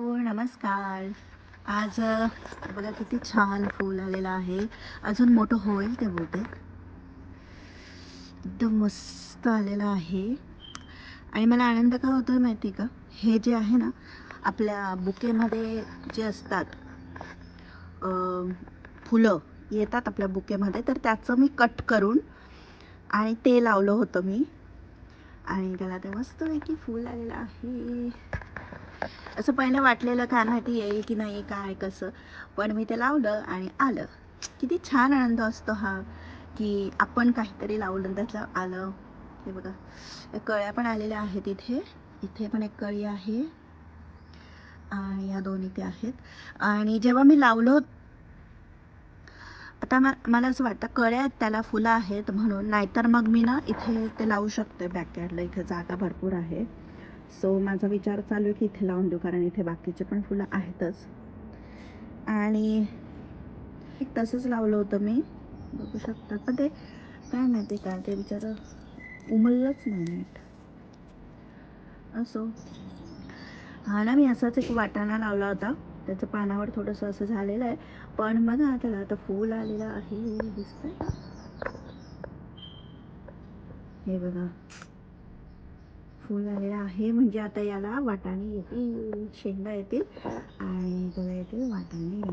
नमस्कार. आज बघा किती छान फूल आलेलं आहे. अजून मोठं होईल ते बहुतेक. एकदम मस्त आलेलं आहे आणि मला आनंद का होतोय माहिती का? हे जे आहे ना, आपल्या बुकेमध्ये जे असतात फुलं येतात आपल्या बुकेमध्ये, तर त्याचं मी कट करून आणि ते लावलं होतं मी आणि त्याला ते मस्तपैकी फूल आलेलं आहे. असं पहिलं वाटलेलं काय माहिती येईल की नाही काय कसं, पण मी ते लावलं आणि आलं. किती छान आनंद असतो हा, की आपण काहीतरी लावलं त्याचं आलं. हे बघा, कळ्या पण आलेल्या आहेत इथे. इथे पण एक कळी आहे आणि या दोन इथे आहेत. आणि जेव्हा मी लावलं, आता मला असं वाटतं कळ्या त्याला फुलं आहेत म्हणून, नाहीतर मग मी ना इथे ते लावू शकते बॅकयार्डला. इथे जागा भरपूर आहे. सो माझा विचार चालू आहे की इथे लावून देऊ, कारण इथे बाकीचे पण फुलं आहेतच. आणि तसंच लावलं होतं मी, बघू शकतात. पण ते काय माहिती का, ते बिचारं उमललंच नाही नीट. असो, हा ना, मी असाच एक वाटाणा लावला होता. त्याचं पानावर थोडंसं असं झालेलं आहे, पण बघा त्याला आता फूल आलेलं आहे. दिसतंय का? हे बघा, फूल आलेलं आहे. म्हणजे आता याला वाटाणे येतील, शेंगा येतील आणि त्याला येतील वाटाणे.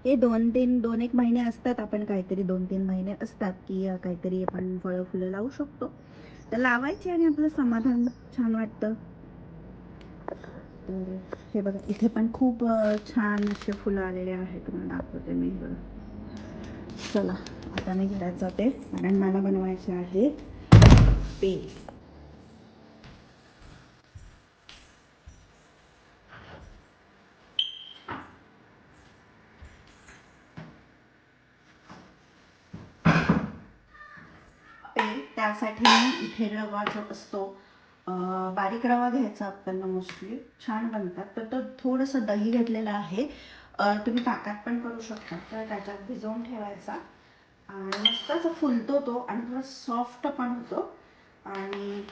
हे 2-1 महिने असतात. आपण काहीतरी 2-3 महिने असतात की काहीतरी आपण फळं फुलं लावू शकतो. तर लावायची आणि आपलं समाधान छान वाटतं. तर हे बघा, इथे पण खूप छान असे फुलं आलेले आहेत. तुम्हाला दाखवते मी. बघा, चला आता मी घरात जाते, कारण मला बनवायचे आहे पेज. त्यासाठी मी इथे रवा जो असतो, बारीक रवा घ्यायचा आपल्याला, मोस्टली छान बनतात. तर तो थोडंसं दही घेतलेलं आहे. तुम्ही ताकात पण करू शकता. तर त्याच्यात भिजवून ठेवायचा आणि मस्त असं फुलतो तो आणि थोडं सॉफ्ट पण होतो. आणि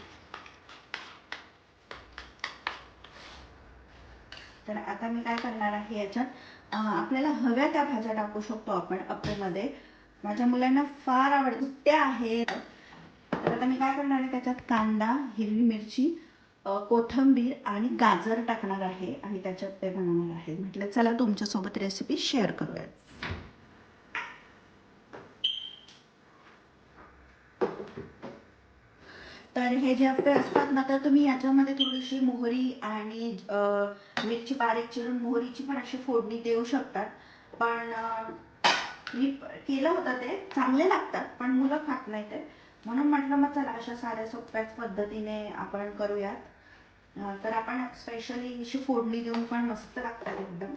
तर आता मी काय करणार आहे, याच्यात आपल्याला हव्या त्या भाज्या टाकू शकतो आपण अप्पेमध्ये. माझ्या मुलांना फार आवडतं, त्या आहेत. तर आता मी काय करणार आहे, त्याच्यात कांदा, हिरवी मिरची, कोथिंबीर आणि गाजर टाकणार आहे आणि त्याच्यात ते बनवणार आहे. म्हटलं चला तुमच्यासोबत रेसिपी शेअर करूया. तर हे जे अप्पे असतात ना, तर तुम्ही याच्यामध्ये थोडीशी मोहरी आणि मिरची बारीक चिरून मोहरीची पण अशी फोडणी देऊ शकतात. पण मी केलं होतं, ते चांगले लागतात, पण मुलं खात नाही ते. म्हणून म्हटलं मग चला अशा साध्या सोप्याच पद्धतीने आपण करूयात. तर आपण स्पेशली अशी फोडणी देऊन पण मस्त लागतात एकदम.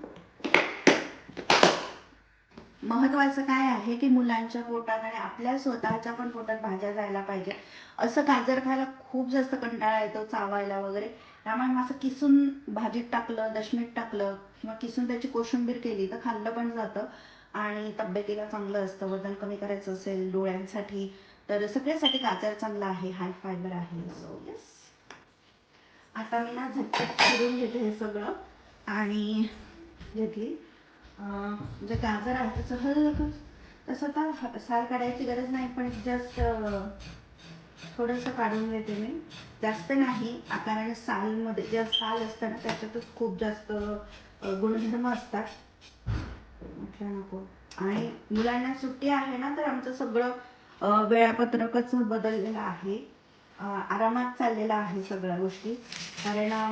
महत्त्वाचं काय आहे की मुलांच्या पोटात आणि आपल्या स्वतःच्या पण पोटात भाज्या जायला पाहिजे. असं गाजर खायला खूप जास्त कंटाळा येतो, चावायला वगैरे. त्यामुळे मग असं किसून भाजीत टाकलं, दशमीत टाकलं किंवा किसून त्याची कोशिंबीर केली तर खाल्लं पण जातं आणि तब्येतीला चांगलं असतं. वजन कमी करायचं असेल, डोळ्यांसाठी, तर सगळ्यासाठी गाजर चांगला आहे, हाय फायबर आहे. सो येस, आता मी ना झटपट चिरून घेते हे सगळं आणि घेतली. जे गाजर आहे त्याचं हलकं तसं तर साल काढायची गरज नाही, पण जस्ट थोडंसं काढून घेते मी, जास्त नाही. कारण सालमध्ये जे साल असतं ना, त्याच्यातच खूप जास्त गुणधर्म असतात. म्हटलं नको. आणि मुलांना सुट्टी आहे ना, तर आमचं सगळं वेळापत्रकच बदललेलं आहे. आरामात चाललेलं आहे सगळ्या गोष्टी. कारण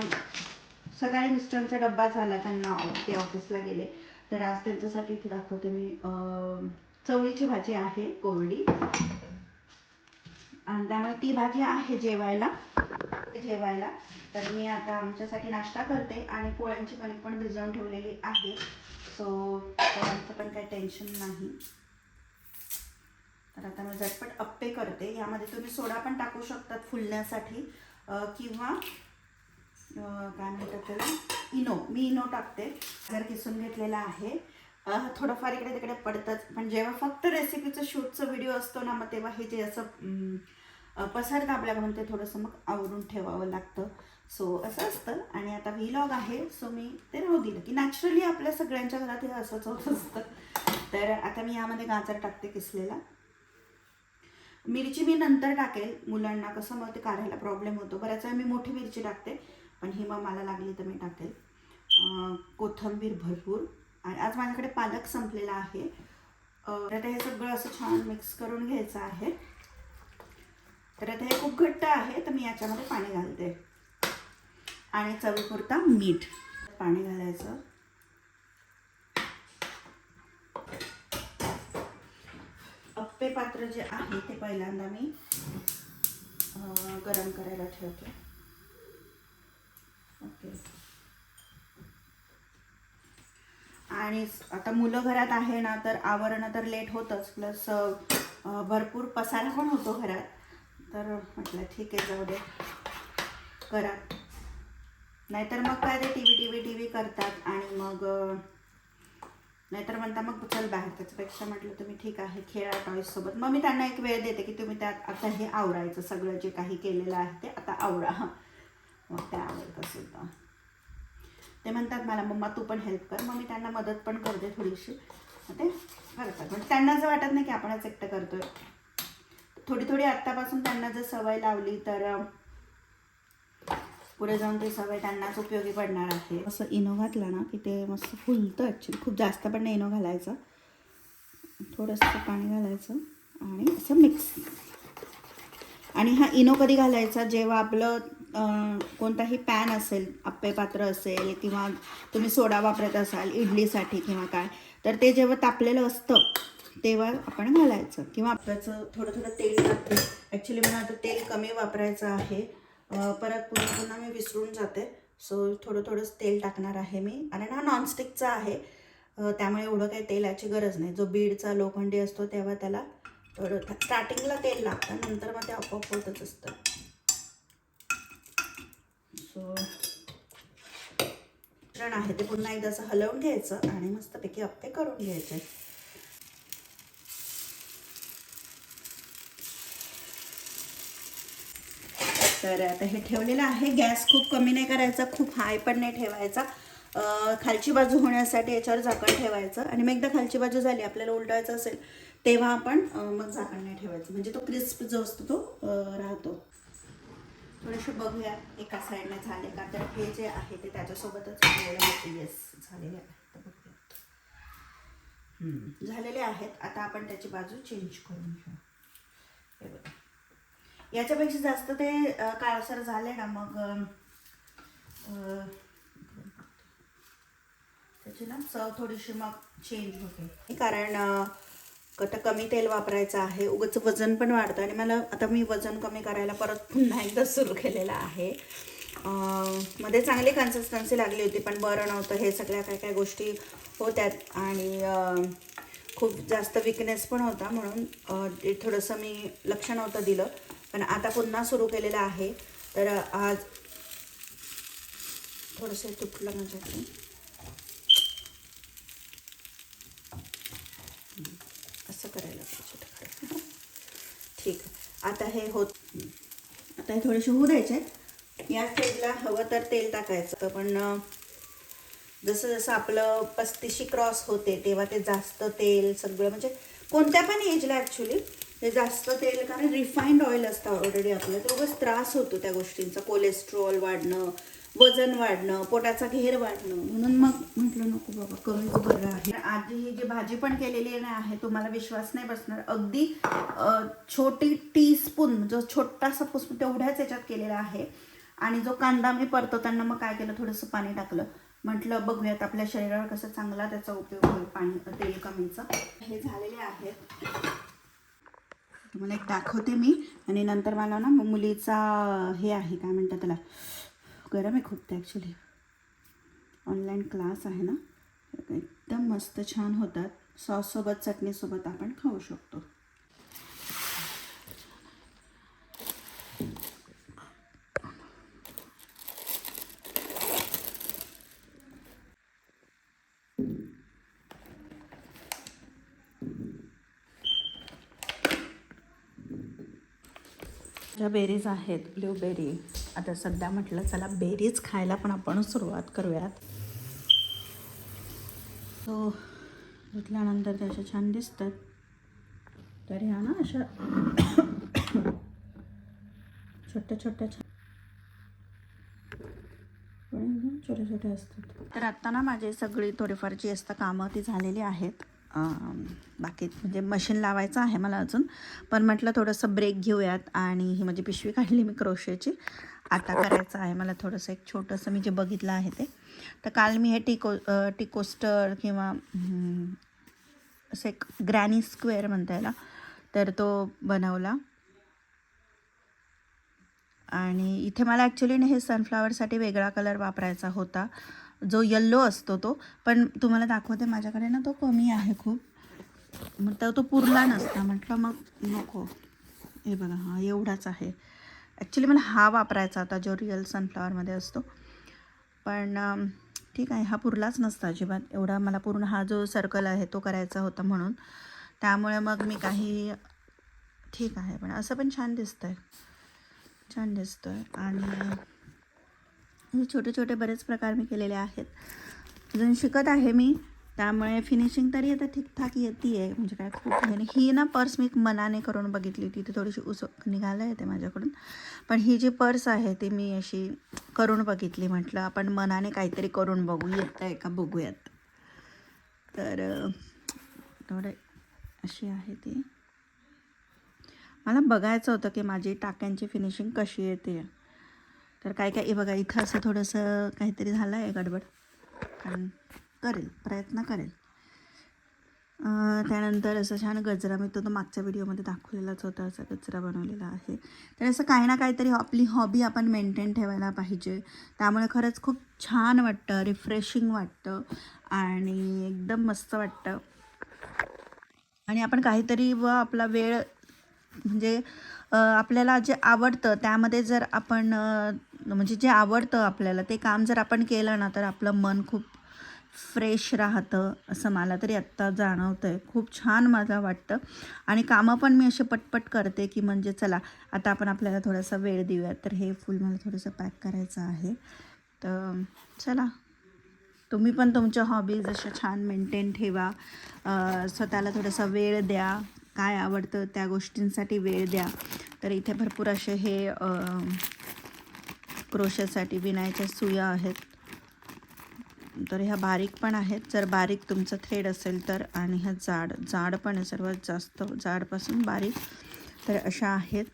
सकाळी मिस्टरांचा डब्बा झाला, त्यांना ते ऑफिसला गेले. तर आज त्यांच्यासाठी इथे दाखवते मी, चवळीची भाजी आहे कोरडी, आणि त्यामुळे ती भाजी आहे जेवायला. तर मी आता आमच्यासाठी नाश्ता करते आणि पोळ्यांची कणिक पण भिजवून ठेवलेली आहे. सो पोळ्यांचं पण काही टेन्शन नाही. तर आता मी झटपट अप्पे करते. यामध्ये तुम्ही सोडा पण टाकू शकतात फुलण्यासाठी, किंवा काय म्हणतात त्याला, मी इनो टाकते. जर किसून घेतलेला आहे. थोडंफार इकडे तिकडे पडतंच, पण जेव्हा फक्त रेसिपीचं शूटचं व्हिडिओ असतो ना, मग तेव्हा हे जे असं पसार दाबला म्हणून ते थोडंसं मग आवरून ठेवावं लागतं. सो असं असतं. आणि आता व्लॉग आहे सो मी ते राहू दिलं की नॅचरली आपल्या सगळ्यांच्या घरात हे असंच होत असतं. तर आता मी यामध्ये गाजर टाकते किसलेला. मिरची मी नंतर टाकेल, मुलांना कसं मग ते काढायला प्रॉब्लेम होतो. बऱ्याच वेळा मी मोठी मिरची टाकते, पण ही मग मला लागली तर मी टाकेल. कोथिंबीर भरपूर. आणि आज माझ्याकडे पालक संपलेला आहे. आता हे सगळं असं छान मिक्स करून घ्यायचं आहे. तर आता हे खूप घट्ट आहे तर मी याच्यामध्ये पाणी घालते आणि चवीपुरता मीठ. पाणी घालायचं. अप्पे पात्र जे आहे ते पहिल्यांदा मी गरम करायला ठेवते. ओके. आणि आता मुलं घरात आहे ना तर आवरणं तर लेट होतंच, प्लस भरपूर पसारा पण होतो घरात. तर म्हटलं ठीक आहे जाऊ दे करा, नाहीतर मग काय ते टी व्ही करतात आणि मग नाहीतर म्हणता मग चल बाहेर. त्याच्यापेक्षा म्हटलं तुम्ही ठीक आहे खेळा टॉईजसोबत. मग मी त्यांना एक वेळ देते की तुम्ही त्यात आता हे आवरायचं, सगळं जे काही केलेलं आहे ते आता आवरा. मग त्या आवडतं सुद्धा. ते म्हणतात मला मम्मा तू पण हेल्प कर, मग मी त्यांना मदत पण करते थोडीशी. मग ते करतात. म्हणजे त्यांना असं वाटत नाही की आपणच एकटं करतोय. थोडी थोडी आत्तापासून त्यांना जर सवय लावली तर पुढे जाऊन ती सवय त्यांनाच उपयोगी पडणार आहे. असं इनो घातलं ना की ते मस्त फुलतं ॲक्च्युली. खूप जास्त पण नाही इनो घालायचं, थोडंसं पाणी घालायचं आणि असं मिक्स. आणि हा इनो कधी घालायचा, जेव्हा आपलं कोणताही पॅन असेल, आप्पे पात्र असेल किंवा तुम्ही सोडा वापरत असाल इडलीसाठी किंवा काय, तर ते जेव्हा तापलेलं असतं तेव्हा आपण घालायचं. किंवा आपल्याचं थोडं थोडं तेल टाकते. ॲक्च्युली मला आता तेल कमी वापरायचं आहे, परत पुन्हा पुन्हा मी विसरून जाते. सो थोडं थोडंच तेल टाकणार आहे मी. आणि हा नॉनस्टिकचा आहे त्यामुळे एवढं काही तेलाची गरज नाही. जो बीडचा लोखंडी असतो तेव्हा त्याला थोडं स्टार्टिंगला तेल लागतं, नंतर मग ते आपोआप होतच असतं. सो मिश्रण आहे ते पुन्हा एकदा असं हलवून घ्यायचं आणि मस्तपैकी अप्पे करून घ्यायचे. तर आता हे ठेवलेलं आहे. गॅस खूप कमी नाही करायचा, खूप हाय पण नाही ठेवायचा. खालची बाजू होण्यासाठी याच्यावर झाकण ठेवायचं आणि मग एकदा खालची बाजू झाली आपल्याला उलटायचं असेल तेव्हा आपण मग झाकण नाही ठेवायचं, म्हणजे तो क्रिस्प जो असतो तो राहतो. थोडेसे बघूया एका साईडने झाले का, तर हे जे आहे ते त्याच्यासोबतच येस झालेले आहेत. झालेले आहेत. आता आपण त्याची बाजू चेंज करून घेऊ. हे बघा, याच्यापेक्षा जास्त ते काळसर झाले ना मग त्याची ना चव थोडीशी मग चेंज होते. कारण आता कमी तेल वापरायचं आहे, उगाच वजन पण वाढतं. आणि मला आता मी वजन कमी करायला परत पुन्हा एकदा सुरू केलेलं आहे. मध्ये चांगली कन्सिस्टन्सी लागली होती पण बरं नव्हतं, हे सगळ्या काय काय गोष्टी होत्यात आणि खूप जास्त विकनेस पण होता, म्हणून ते थोडंसं मी लक्ष नव्हतं दिलं. पण आता पुन्हा सुरू केलेलं आहे. तर आज थोडंसं तुटलं माझ्याकडे. असं करायला पाहिजे. ठीक आहे. आता हे आता हे थोडेसे होऊ द्यायचे. या स्टेजला हवं तर तेल टाकायचं, पण जसं जसं आपलं 35 क्रॉस होते तेव्हा ते जास्त तेल सगळं, म्हणजे कोणत्या पण एजला ॲक्च्युली ते जास्त तेल, कारण रिफाईंड ऑइल असतं ऑलरेडी आपलं, तर उगाच त्रास होतो त्या गोष्टींचा. कोलेस्ट्रॉल वाढणं, वजन वाढणं, पोटाचा घेर वाढणं. म्हणून मग म्हटलं नको बाबा, कमीच बरं आहे. आधी ही जी भाजी पण केलेली आहे तुम्हाला विश्वास नाही बसणार, अगदी छोटी टीस्पून, जो छोटासा पुस्पून तेवढ्याच याच्यात केलेला आहे. आणि जो कांदा मी परतवताना मग काय केलं, थोडंसं पाणी टाकलं. म्हटलं बघूयात आपल्या शरीरावर कसा चांगला त्याचा उपयोग होईल पाणी तेल कमीचं. हे झालेले आहेत. तुम्हाला एक दाखवते मी. आणि नंतर मला ना मुलीचा हे आहे, काय म्हणतात त्याला, गरम आहे खूप ते ॲक्च्युली, ऑनलाईन क्लास आहे ना, एकदम मस्त छान होतात. सॉससोबत चटणीसोबत आपण खाऊ शकतो. ज्या बेरीज आहेत ब्लूबेरी, आता सध्या म्हटलं चला बेरीज खायला पण आपण सुरुवात करूयात. तो धुतल्यानंतर त्या अशा छान दिसतात. तर ह्या ना अशा छोट्या छोट्या पण एकदम छोटे छोटे असतात. तर आत्ता ना माझे सगळी थोडीफार जी असतं कामं ती झालेली आहेत. बाकी म्हणजे मशीन लावायचं आहे मला अजून, पण म्हटलं थोडंसं ब्रेक घेऊयात. आणि ही माझी पिशवी काढली मी क्रोशेची. आता करायचं आहे मला थोडंसं एक छोटंसं मी जे बघितलं आहे ते. तर काल मी हे टिकोस्टर किंवा असं एक ग्रॅनी स्क्वेअर म्हणता येईल तर तो बनवला. आणि इथे मला ॲक्च्युली हे सनफ्लावरसाठी वेगळा कलर वापरायचा होता, जो येल्लो असतो तो. पण तुम्हाला दाखवते माझ्याकडे ना तो कमी आहे खूप, मग तो पुरला नसता. म्हटलं मग नको. हे बघा हा एवढाच आहे. ॲक्च्युली मला हा वापरायचा होता जो रिअल सनफ्लावरमध्ये असतो, पण ठीक आहे हा पुरलाच नसता अजिबात. एवढा मला पूर्ण हा जो सर्कल आहे तो करायचा होता म्हणून. त्यामुळे मग मी काही ठीक आहे, पण असं पण छान दिसतं आहे, छान दिसतो आहे. आणि छोटे छोटे बरेच प्रकार मी केलेले आहेत. अजून शिकत आहे मी, त्यामुळे फिनिशिंग तरी आता ठीकठाक येते आहे, म्हणजे काय खूप नाही. ही ना पर्स मी मनाने करून बघितली होती, ती थोडीशी निघालं येते माझ्याकडून. पण ही जी पर्स आहे ती मी अशी करून बघितली. म्हटलं आपण मनाने काहीतरी करून बघू, येतं आहे का बघूयात. तर थोडं अशी आहे ती. मला बघायचं होतं की माझी टाक्यांची फिनिशिंग कशी येते. तर काय काय बघा इथं असं थोडंसं काहीतरी झालं आहे गडबड, पण करेल, प्रयत्न करेल. त्यानंतर असं छान गजरा, मी तो मागच्या व्हिडिओमध्ये दाखवलेलाच होता, असा गजरा बनवलेला आहे. तर असं काही ना काहीतरी आपली हॉबी आपण मेंटेन ठेवायला पाहिजे. त्यामुळे खरंच खूप छान वाटतं, रिफ्रेशिंग वाटतं आणि एकदम मस्त वाटतं. आणि आपण काहीतरी आपला वेळ म्हणजे आपल्याला जे आवडतं त्यामध्ये जर आपण म्हणजे जे आवडतं आपल्याला ते काम जर आपण केलं ना, तर आपलं मन खूप फ्रेश राहतं, असं मला तरी आत्ता जाणवतं आहे. खूप छान मला वाटतं. आणि कामं पण मी असे पटपट करते की म्हणजे चला आता आपण आपल्याला थोडासा वेळ देऊयात. तर हे फुल मला थोडंसं पॅक करायचं आहे. तर चला तुम्ही पण तुमच्या हॉबीज अशा छान मेंटेन ठेवा. स्वतःला थोडासा वेळ द्या, काय आवडतं त्या गोष्टींसाठी वेळ द्या. तर इथे भरपूर असे हे क्रोशेसाठी विणायच्या सुया आहेत. तर ह्या बारीक पण आहेत, जर बारीक तुमचं थ्रेड असेल तर. आणि ह्या जाड पण आहे, सर्वात जास्त जाडपासून बारीक. तर अशा आहेत.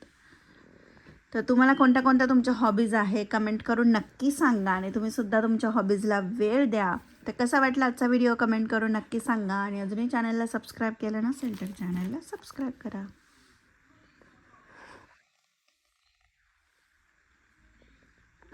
तर तुम्हाला कोणत्या कोणत्या तुमच्या हॉबीज आहे कमेंट करून नक्की सांगा. आणि तुम्हीसुद्धा तुमच्या हॉबीजला वेळ द्या. तर कसा वाटला आजचा व्हिडिओ कमेंट करून नक्की सांगा. आणि अजूनही चॅनलला सबस्क्राईब केलं नसेल तर चॅनलला सबस्क्राईब करा.